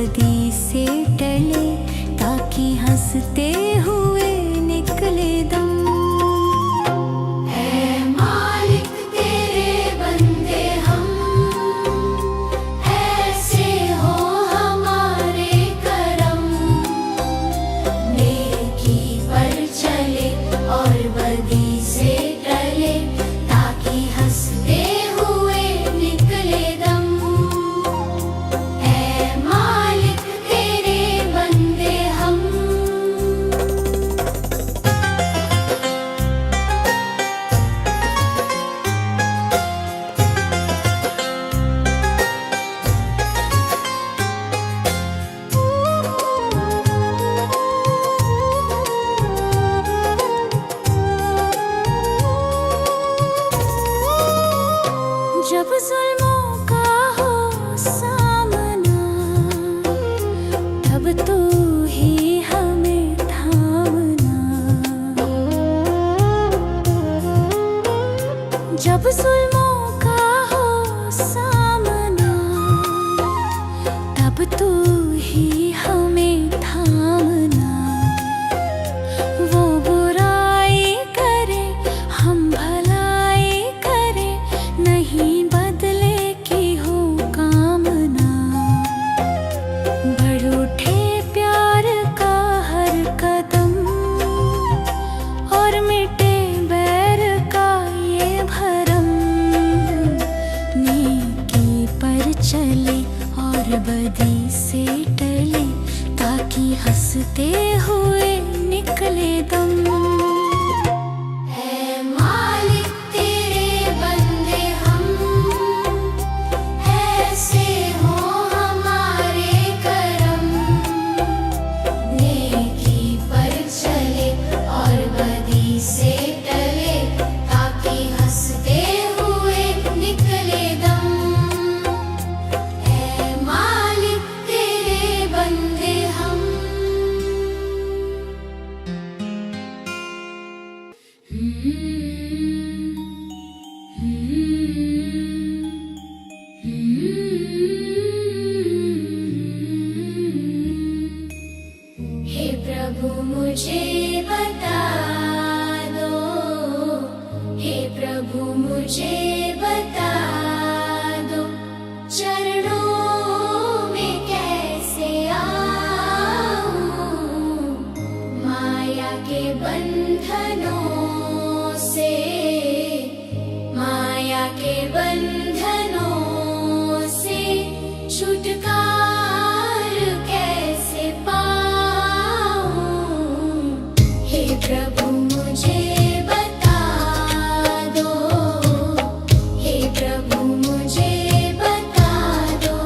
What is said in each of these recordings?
बदी से टले, ताकि हंसते हुए निकले दम। जब जुल्मों का हो सामना, तब तू ही हमें थामना। जब जुल्मों का हो सामना, तब तू ही हमें थामना। वो बुराई करे हम भलाई करे, नहीं चले और बदी से टले, ताकि हंसते हुए निकले दम। ऐ मालिक तेरे बंदे हम, ऐसे हो हमारे करम। नेकी पर चले और बदी से टले, ताकि हंसते हुए निकले दम। हे प्रभु मुझे बता दो, हे प्रभु मुझे बता दो, चरणों में कैसे आऊं। माया के बंधनों से, माया के बंधनों से छुटकार कैसे पाऊं। हे प्रभु मुझे बता दो, हे प्रभु मुझे बता दो।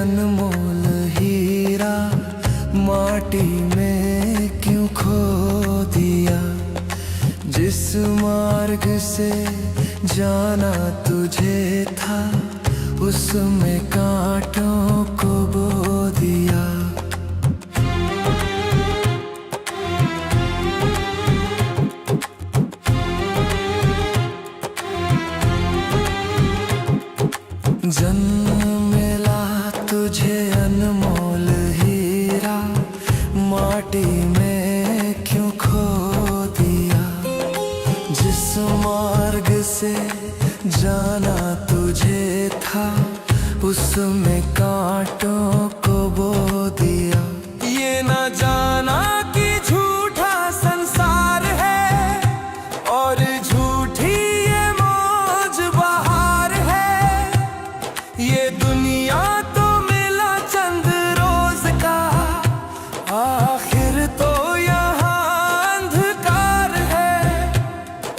अनमोल हीरा माटी में क्यों खो दिया। जिस मार्ग से जाना तुझे था उसमें कांटों को बो दिया। जन्म मिला तुझे अनमोल हीरा माटी में क्यों खो दिया। जिस मार्ग से जाना तुझे था उसमें कांटों को बो दिया। ये न जाना कि झूठा संसार है और झूठी ये मौज बहार है। ये दुनिया तो मिला चंद रोज का, आखिर तो यहाँ अंधकार है।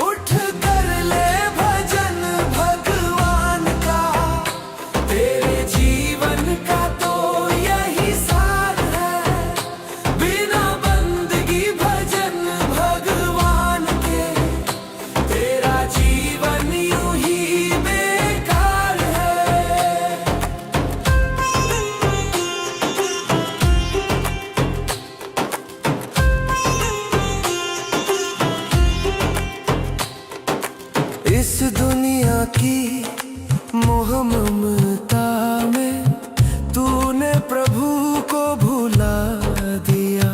उठ कर ले भजन भगवान का, तेरे जीवन का तो यही सार है। बिना बंदगी भजन भगवान के तेरा जीवन यूं ही बेकार है। इस दुनिया की मोह ममता में तूने प्रभु को भुला दिया।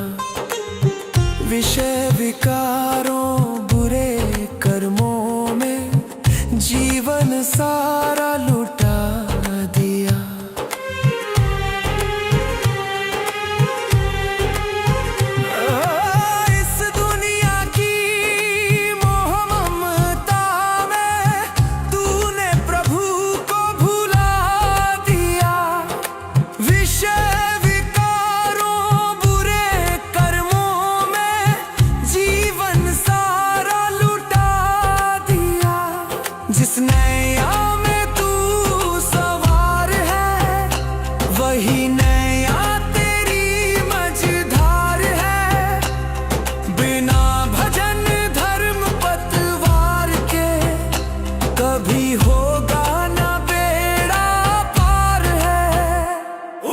विषय विकारों बुरे कर्मों में जीवन सारा लुटा दिया। इस दुनिया की मोह ममता में तूने प्रभु को भुला दिया। विषय विकारों बुरे कर्मों में जीवन सारा लुटा दिया। जिस नैया में तू सवार है वही नैया तेरी मझधार है। बिना भजन धर्म पतवार के कभी होगा ना बेड़ा पार है।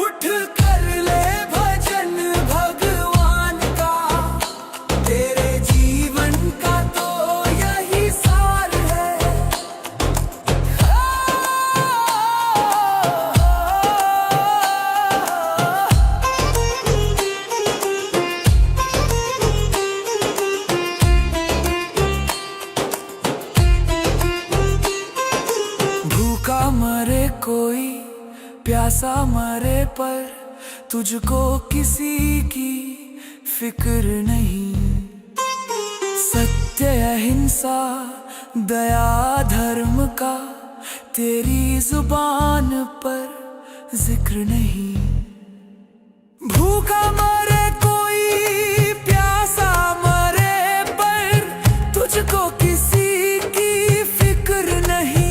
उठ कर ले भजन भगवान का, तेरे जीवन का तो यही सार है। भूखा मरे कोई प्यासा मरे पर तुझको किसी की फिक्र नहीं। सत्य अहिंसा दया धर्म का तेरी जुबान पर जिक्र नहीं। भूखा मरे कोई प्यासा मरे पर तुझको किसी की फिक्र नहीं।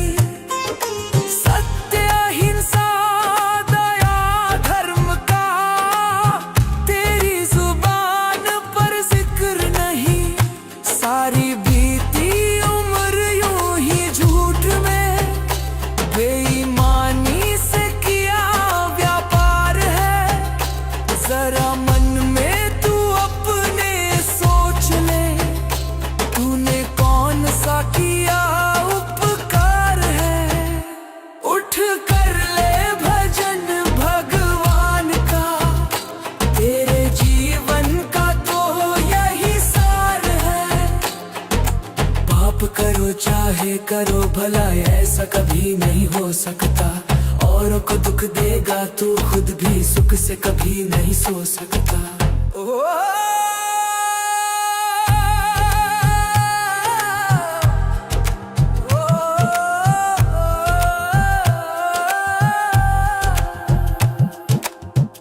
सत्य अहिंसा दया धर्म का तेरी जुबान पर जिक्र नहीं। सारी बीती उम्र यूं ही झूठ में बेईमानी से किया व्यापार है। जरा मन में तू अपने सोच ले, तूने कौन सा किया उपकार है। उठ कर ले भजन भगवान का, तेरे जीवन का तो यही सार है। पाप करो चाहे करो भला ऐसा कभी नहीं हो सकता। औरों को दुख देगा तू खुद भी सुख से कभी नहीं सो सकता।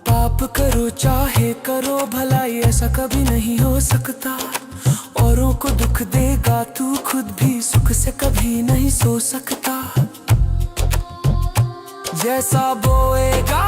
पाप करो चाहे करो भला ऐसा कभी नहीं हो सकता। औरों को दुख देगा तू खुद भी सुख से कभी नहीं सो सकता। जैसा बोएगा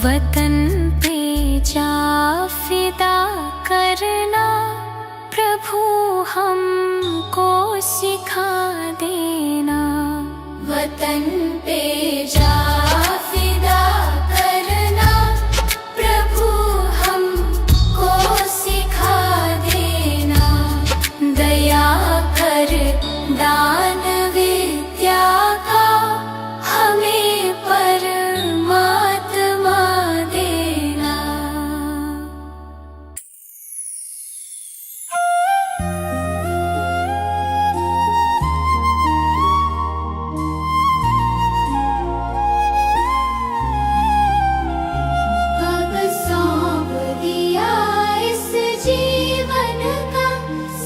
वतन पे जा फिदा करना प्रभु हमको सिखा देना। वतन पे जा फिदा करना प्रभु हमको सिखा देना। दया कर दान विद्या का हमें परमात्मा देना। अब सौंप दिया इस जीवन का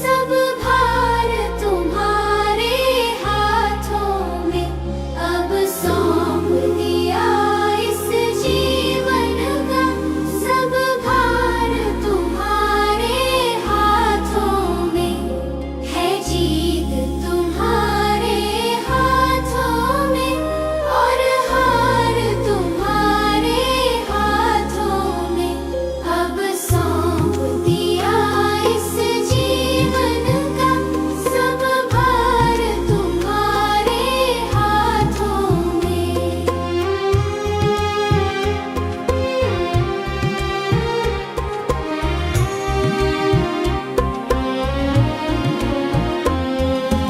सब भार तुम्हारे हाथों में। अब सौंप दिया इस जीवन का सब भार तुम्हारे हाथों में। है जीत तुम्हारे हाथों में और हार तुम्हारे हाथों में। अब सौंप दिया इस जीवन का सब भार तुम्हारे हाथों में।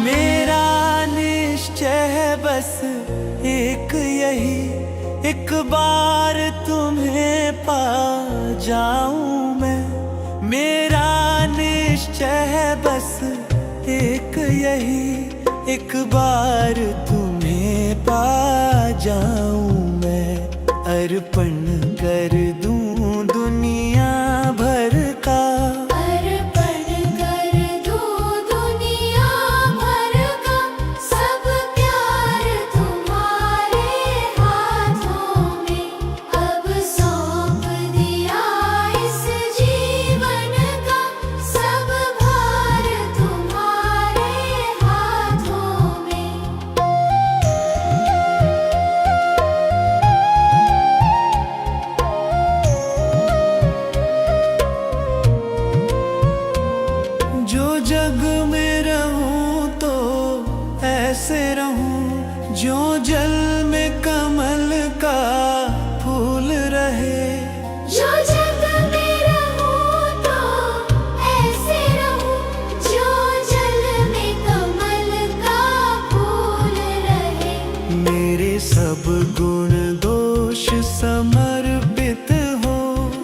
मेरा निश्चय है बस एक यही, एक बार तुम्हें पा जाऊं मैं। मेरा निश्चय है बस एक यही, एक बार तुम्हें पा जाऊं मैं। अर्पण कर दूं दुनिया भर का, अर्पण कर दूं दुनिया भर का सब प्यार तुम्हारे हाथों में। अब सौंप दिया इस जीवन का सब भार तुम्हारे हाथों में। जो जग में रहूं तो ऐसे रहूं, जो जल में कमल का फूल रहे। जो जग में रहूं तो ऐसे रहूं, जो जल में कमल का फूल रहे। मेरे सब गुण दोष समर्पित हो,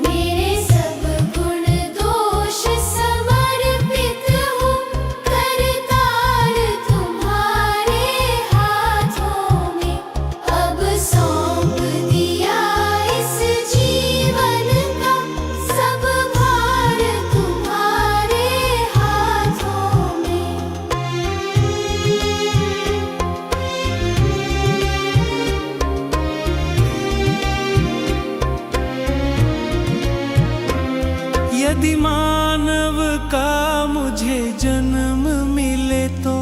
मेरे सब गुण दोष समर्पित हो। करतार तुम्हारे हाथों में। अब सौंप दिया इस जीवन का सब भार तुम्हारे हाथों में। यदि मानव का मुझे जन्म मिले तो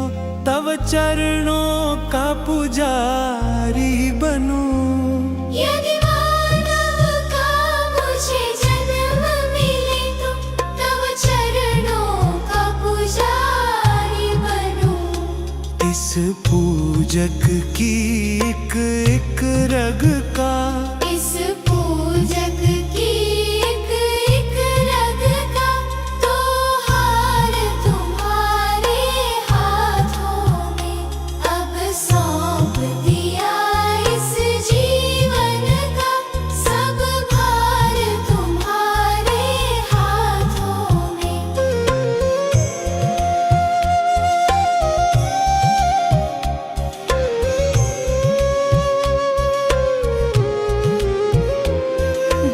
तव चरणों का पुजारी बनूं। यदि मानव का मुझे जन्म मिले तो तव चरणों का पुजारी बनूं। इस पूजक की एक रग का, इस पूजक की एक रग का तो हार तुम्हारे हाथों में। अब सौंप दिया इस जीवन का सब भार तुम्हारे हाथों में।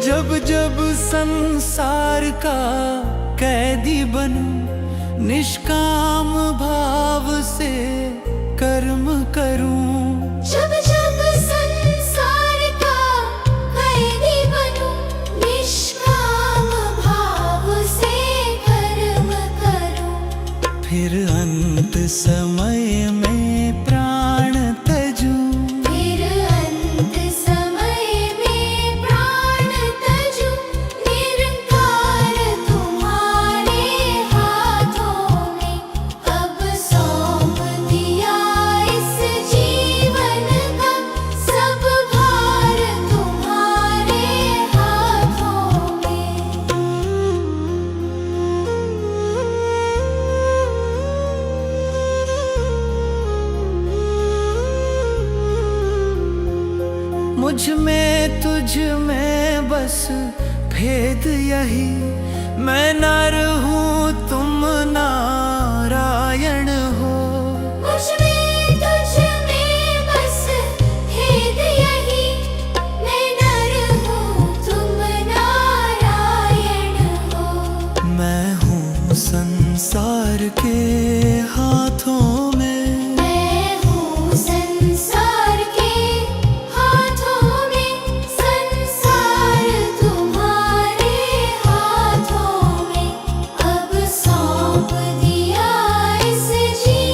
जब जब संसार का कैदी बनूं, निष्काम भाव से कर्म करूं। जब जब संसार का कैदी बनूं, निष्काम भाव से कर्म करूं। फिर अंत समय में प्राण तजूं। फिर अंत समय में प्राण तुझ में बस भेद यही, मैं नर हूँ तुम नारायण हो। मुझ में तुझ में बस भेद यही, मैं नर हूँ तुम नारायण हो। मैं हूँ संसार के हाथों में, मैं हूँ संसार के हाथों में, संसार तुम्हारे हाथों में। अब सौंप दिया इस जीवन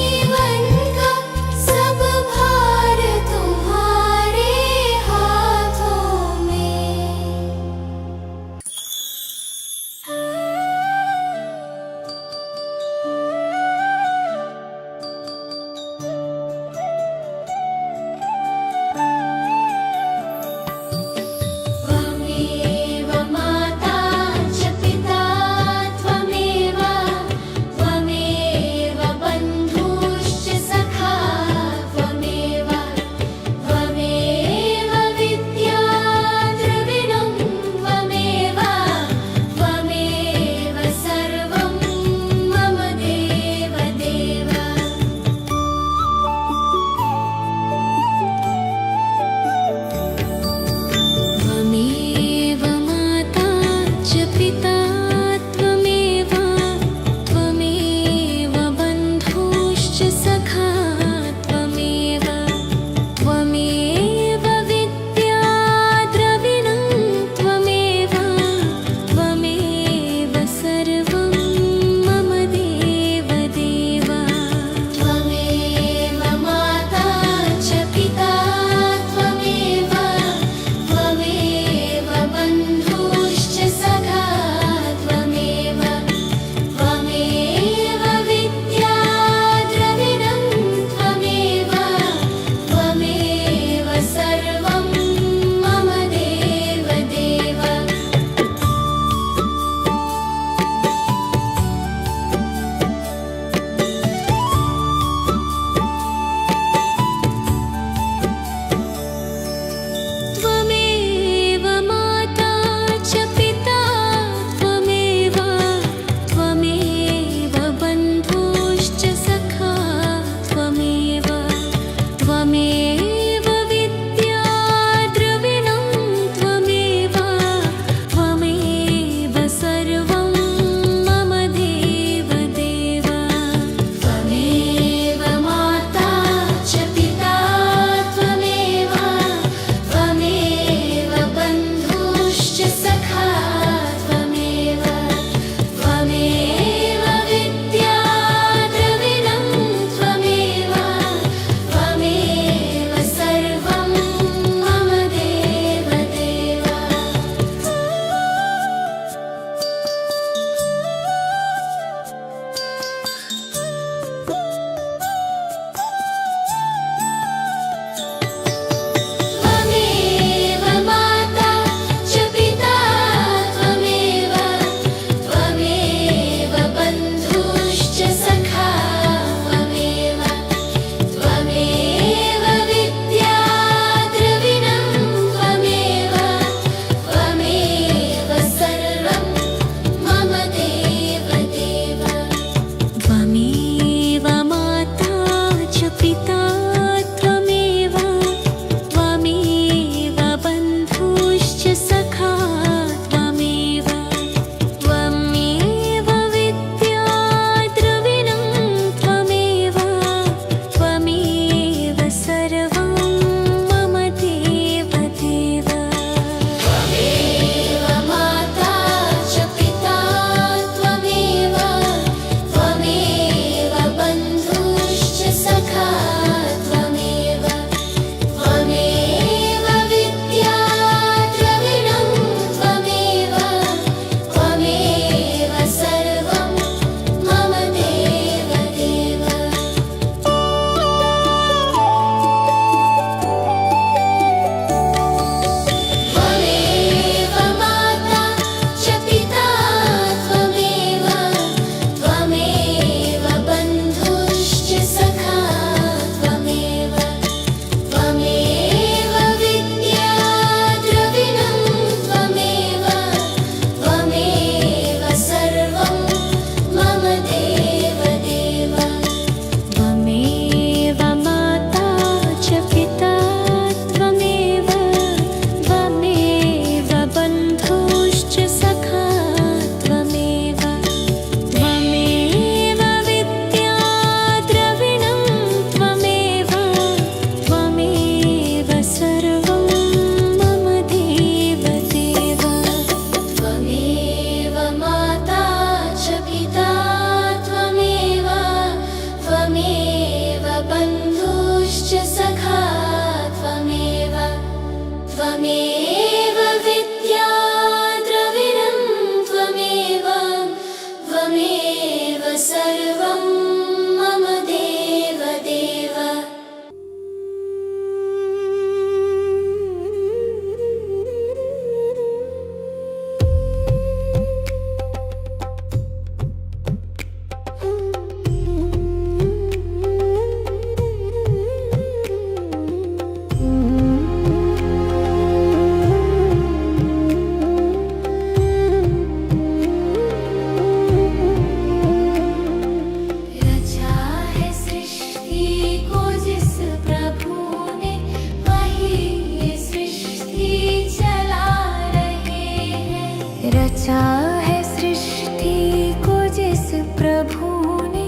रचा है सृष्टि को जिस प्रभु ने,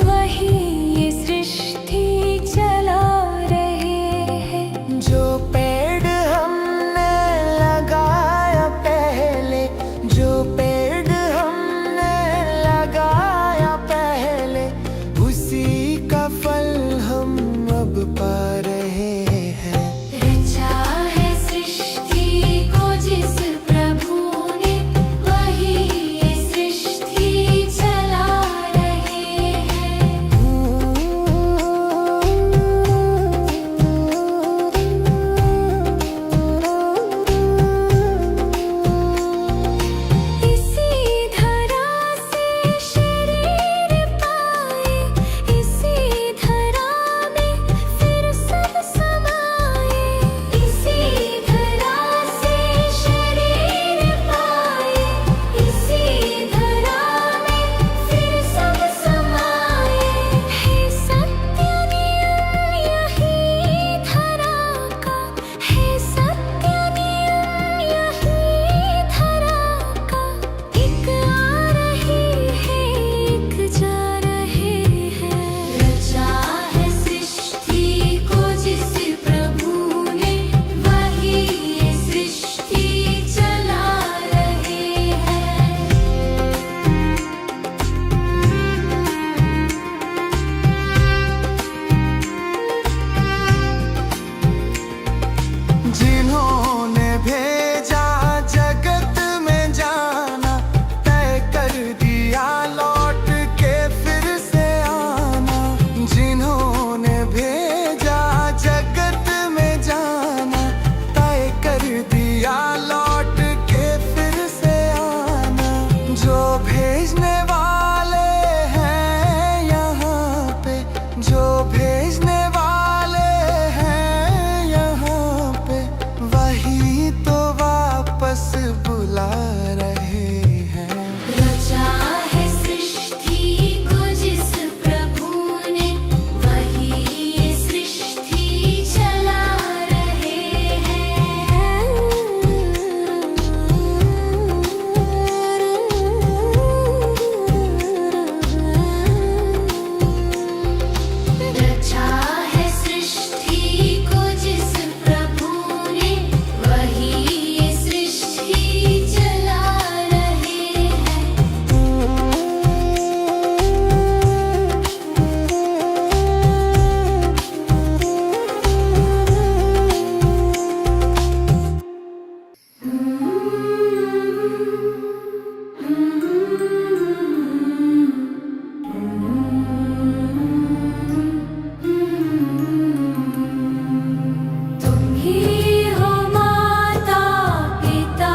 वही ये सृष्टि चला रहे हैं। जो पेड़ हमने लगाया पहले, जो पेड़ हमने लगाया पहले, उसी का फल हम अब पा रहे हैं। रचा है सृष्टि को जिस प्रभु ने, वही ये सृष्टि चला रहे हैं। इसी धरा से शरीर पाए, इसी धरा में फिर सब समाए। इसी धरा से शरीर पाए, इसी धरा में फिर सब समाए। है सत्य नियम यही धरा का, है सत्य नियम यही धरा का। एक आ रही है, एक जा रहे हैं। रचा है सृष्टि को जिस प्रभु ने, वही ये सृष्टि चला रहे हैं। जिन्होंने भेजा जगत में जाना, तय कर दिया लौट के फिर से आना। जिन्होंने भेजा जगत में जाना, तय कर दिया लौट के फिर से आना। जो भेजने वाले हैं यहाँ पे, जो भेजने वाले हैं यहाँ पे, वही तो वापस बुला रहे हैं। रचा है सृष्टि को जिस प्रभु ने, वही ये सृष्टि चला रहे हैं। रचा है सृष्टि को जिस प्रभु ने, वही ये सृष्टि चला रहे हैं। तुम ही हो माता पिता,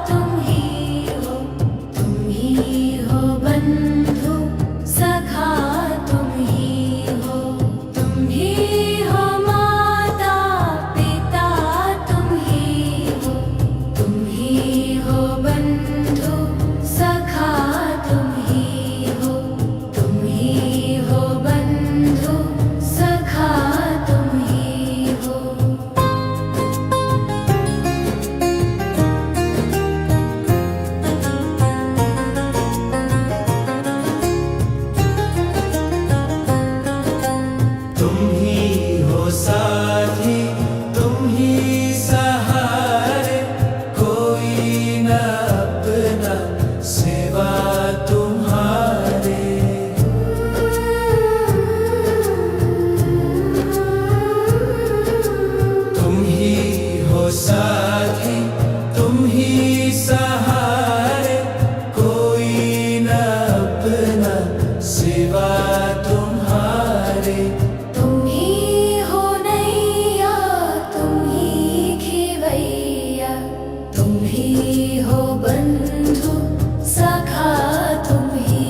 तुम ही हो बंधु सखा, तुम ही हो माता पिता, तुम ही हो बंधु सखा, तुम ही हो बंधु सखा, तुम ही हो। तुम ही हो साथी, तुम ही सहारे, कोई न अपना सिवा तुम्हारे। तुम ही हो साथी, तुम ही सहारे, कोई न अपना सिवा तुम्हारे। तुम ही हो नैया, तुम ही खेवैया, तुम ही हो बंधु सखा, तुम ही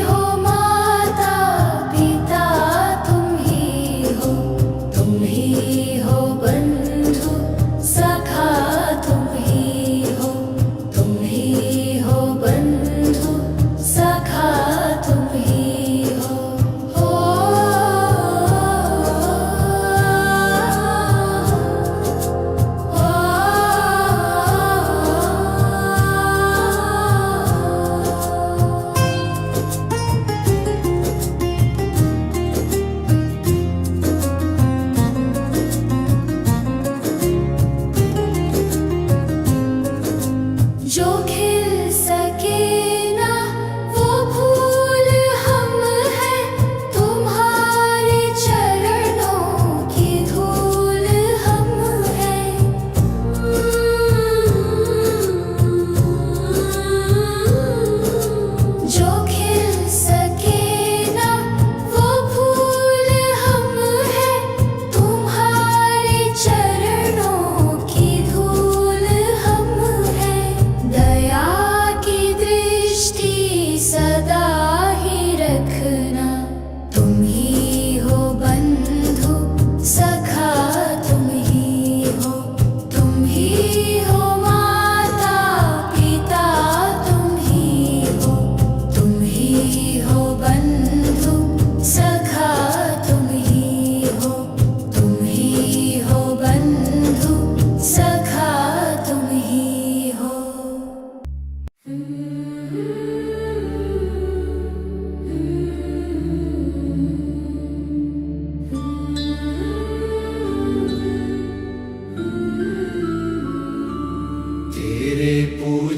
हो माता पिता, तुम ही हो बंधु सखा, तुम ही हो बंधु सखा, तुम ही हो। ओ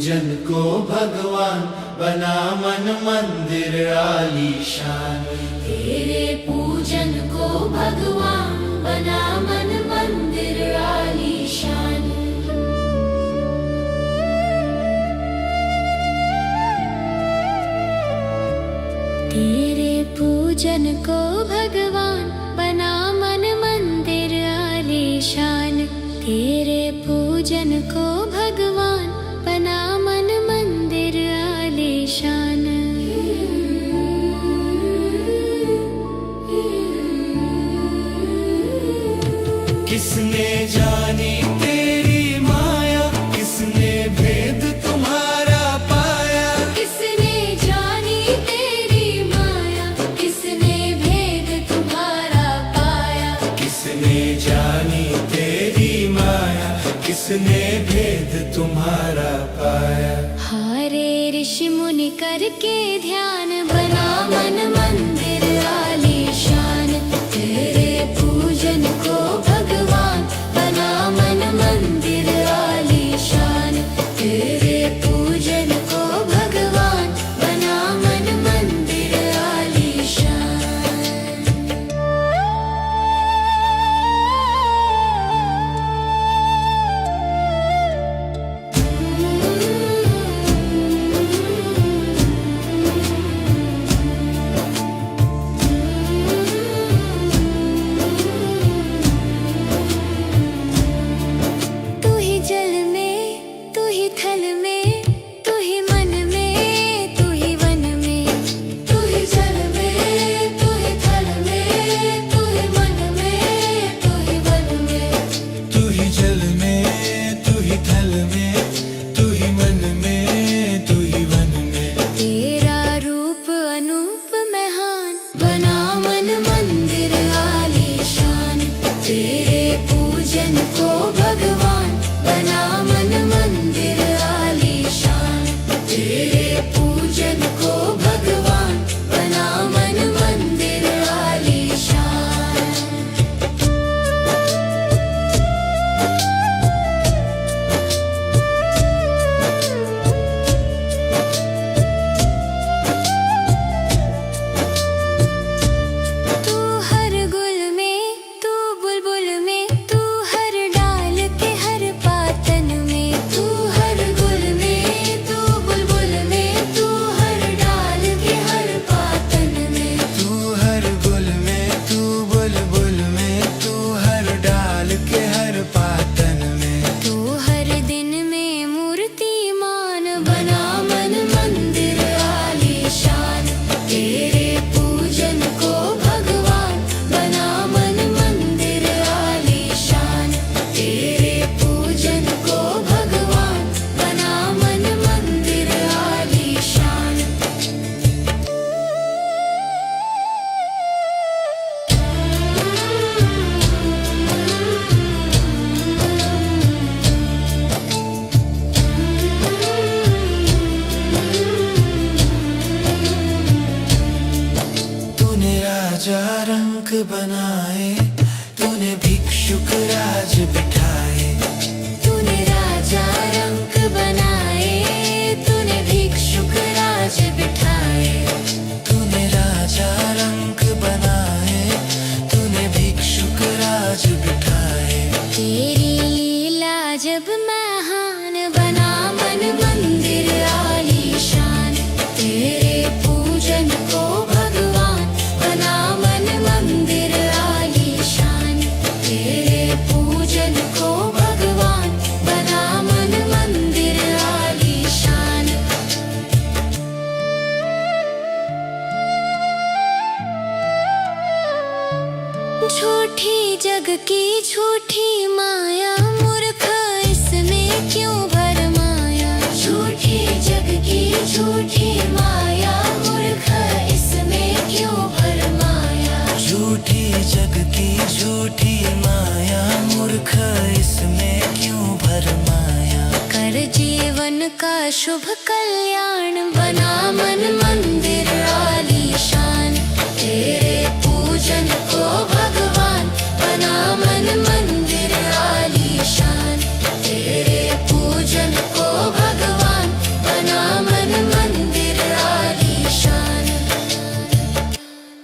पूजन को भगवान बना मन मंदिर आलीशान। तेरे पूजन को भगवान बना मन मंदिर आलीशान। तेरे पूजन को भगवान बना मन मंदिर आलीशान। तेरे पूजन को भगवान बना मन मंदिर आलीशान। किसने जानी तेरी माया, किसने भेद तुम्हारा पाया। किसने जानी तेरी माया, किसने भेद तुम्हारा पाया। किसने जानी तेरी माया, किसने भेद तुम्हारा पाया। हारे ऋषि मुनि करके ध्यान बना मन मंदिर आलीशान। तेरे पूजन को भगवान बना मन मंदिर आलीशान। तेरे पूजन को भगवान बना मन मंदिर आलीशान। तू ही जल में, तू ही थल में, तू ही मन में, तू ही वन में। तू ही जल में, तू ही थल में, तू ही मन में, तू ही वन में। तू ही जल में, तू ही थल में, तू ही मन में, तू ही वन में। तेरा रूप अनूप महान बना मन मंदिर आलीशान। तेरे पूजन को भगवान बना मन मंदिर आलीशान। तेरे पूजन को भगवान बना मन मंदिर आलीशान। तू हर गुल में, तू बुलबुल में, तू हर डाल के हर पातन में। तू हर गुल में, तू बुलबुल में, तू हर डाल के हर पातन में। तू हर गुल में, तू बुलबुल में, तू हर डाल के हर पातन में। तू हर दिन में मूर्तिमान बना मन मंदिर आलीशान। तेरे पूजन को भगवान बना मन मंदिर आलीशान। तेरे पूजन को भगवान बना मन मंदिर आलीशान। तूने राजा रंक बनाए, तूने भिक्षुक राज बिठाए। तूने राजा रंक बनाए, तूने भिक्षुक राज बिठाए। तूने राजा रंक बनाए, तूने भिक्षुक राज बिठाए। तेरी लीला जब महान बना मन मंदिर आलीशान। तेरे पूजन को भगवान बना मन मंदिर आलीशान। तेरे पूजन को भगवान बना मन मंदिर आलीशान। झूठी जग की झूठी माया, मूर्ख इसमें क्यों भरमाया। झूठी जग की झूठी माया, मूर्ख इसमें क्यों भरमाया। झूठी जग की झूठी माया, मूर्ख इसमें क्यों भरमाया। कर जीवन का शुभ कल्याण बना मन मंदिर